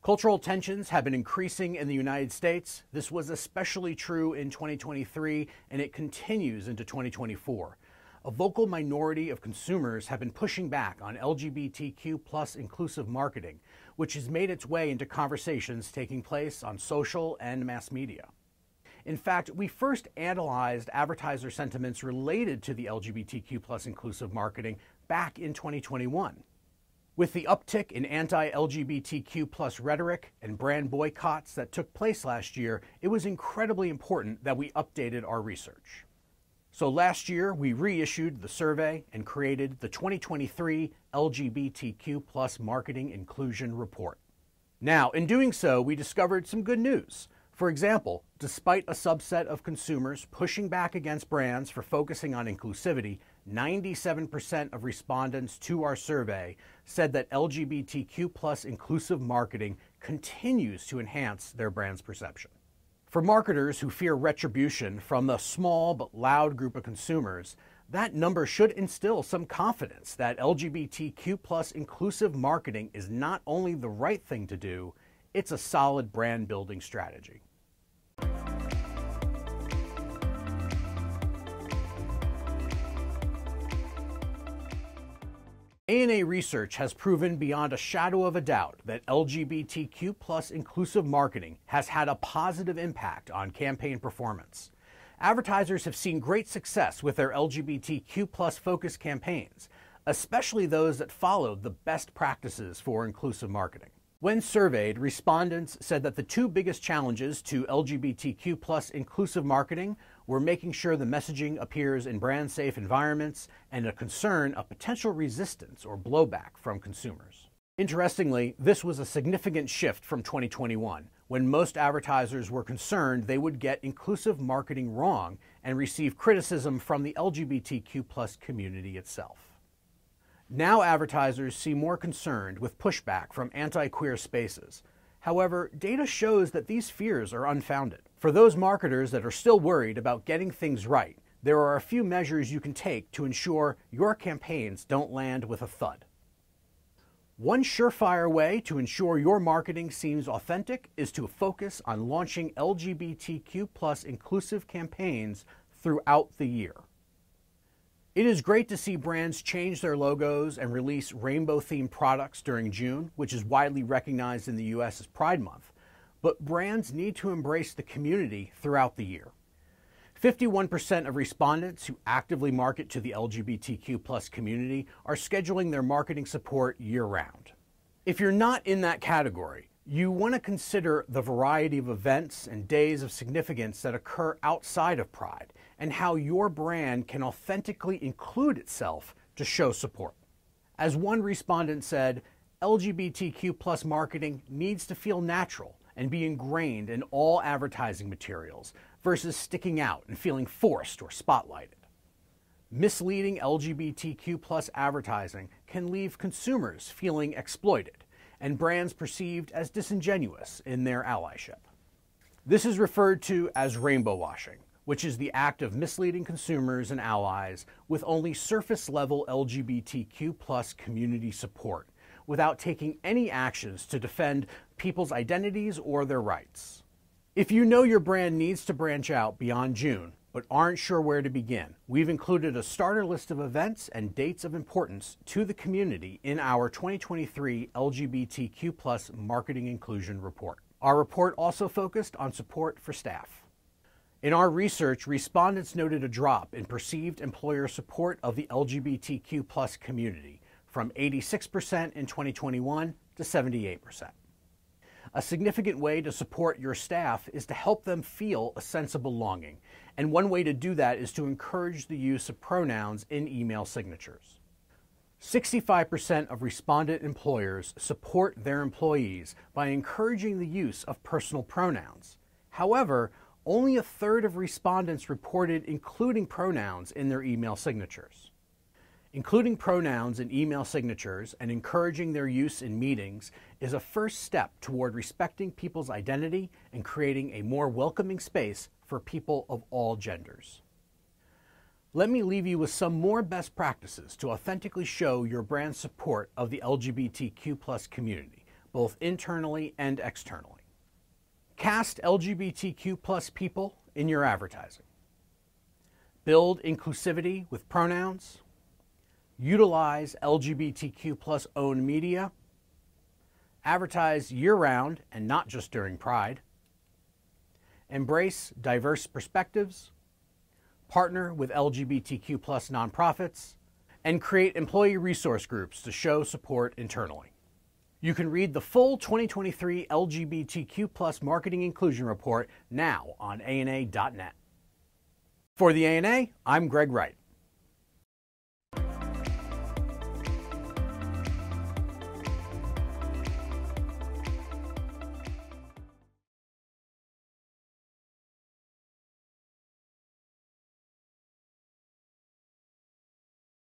Cultural tensions have been increasing in the United States. This was especially true in 2023, and it continues into 2024. A vocal minority of consumers have been pushing back on LGBTQ plus inclusive marketing, which has made its way into conversations taking place on social and mass media. In fact, we first analyzed advertiser sentiments related to the LGBTQ plus inclusive marketing back in 2021. With the uptick in anti-LGBTQ plus rhetoric and brand boycotts that took place last year, it was incredibly important that we updated our research. So last year, we reissued the survey and created the 2023 LGBTQ plus Marketing Inclusion Report. Now, in doing so, we discovered some good news. For example, despite a subset of consumers pushing back against brands for focusing on inclusivity, 97% of respondents to our survey said that LGBTQ plus inclusive marketing continues to enhance their brand's perception. For marketers who fear retribution from the small but loud group of consumers, that number should instill some confidence that LGBTQ plus inclusive marketing is not only the right thing to do, it's a solid brand building strategy. ANA research has proven beyond a shadow of a doubt that LGBTQ plus inclusive marketing has had a positive impact on campaign performance. Advertisers have seen great success with their LGBTQ plus focused campaigns, especially those that followed the best practices for inclusive marketing. When surveyed, respondents said that the two biggest challenges to LGBTQ plus inclusive marketing were making sure the messaging appears in brand-safe environments and a concern of potential resistance or blowback from consumers. Interestingly, this was a significant shift from 2021, when most advertisers were concerned they would get inclusive marketing wrong and receive criticism from the LGBTQ plus community itself. Now advertisers seem more concerned with pushback from anti-queer spaces. However, data shows that these fears are unfounded. For those marketers that are still worried about getting things right, there are a few measures you can take to ensure your campaigns don't land with a thud. One surefire way to ensure your marketing seems authentic is to focus on launching LGBTQ plus inclusive campaigns throughout the year. It is great to see brands change their logos and release rainbow-themed products during June, which is widely recognized in the US as Pride Month, but brands need to embrace the community throughout the year. 51% of respondents who actively market to the LGBTQ plus community are scheduling their marketing support year-round. If you're not in that category, you want to consider the variety of events and days of significance that occur outside of Pride and how your brand can authentically include itself to show support. As one respondent said, LGBTQ plus marketing needs to feel natural and be ingrained in all advertising materials versus sticking out and feeling forced or spotlighted. Misleading LGBTQ plus advertising can leave consumers feeling exploited and brands perceived as disingenuous in their allyship. This is referred to as rainbow washing, which is the act of misleading consumers and allies with only surface-level LGBTQ plus community support, without taking any actions to defend people's identities or their rights. If you know your brand needs to branch out beyond June, but aren't sure where to begin, we've included a starter list of events and dates of importance to the community in our 2023 LGBTQ plus Marketing Inclusion Report. Our report also focused on support for staff. In our research, respondents noted a drop in perceived employer support of the LGBTQ plus community from 86% in 2021 to 78%. A significant way to support your staff is to help them feel a sense of belonging, and one way to do that is to encourage the use of pronouns in email signatures. 65% of respondent employers support their employees by encouraging the use of personal pronouns. However, only a third of respondents reported including pronouns in their email signatures. Including pronouns in email signatures and encouraging their use in meetings is a first step toward respecting people's identity and creating a more welcoming space for people of all genders. Let me leave you with some more best practices to authentically show your brand's support of the LGBTQ plus community both internally and externally. Cast LGBTQ+ people in your advertising. Build inclusivity with pronouns. Utilize LGBTQ+ owned media. Advertise year-round and not just during Pride. Embrace diverse perspectives. Partner with LGBTQ+ nonprofits. And create employee resource groups to show support internally. You can read the full 2023 LGBTQ+ Marketing Inclusion Report now on ANA.net. For the ANA, I'm Greg Wright.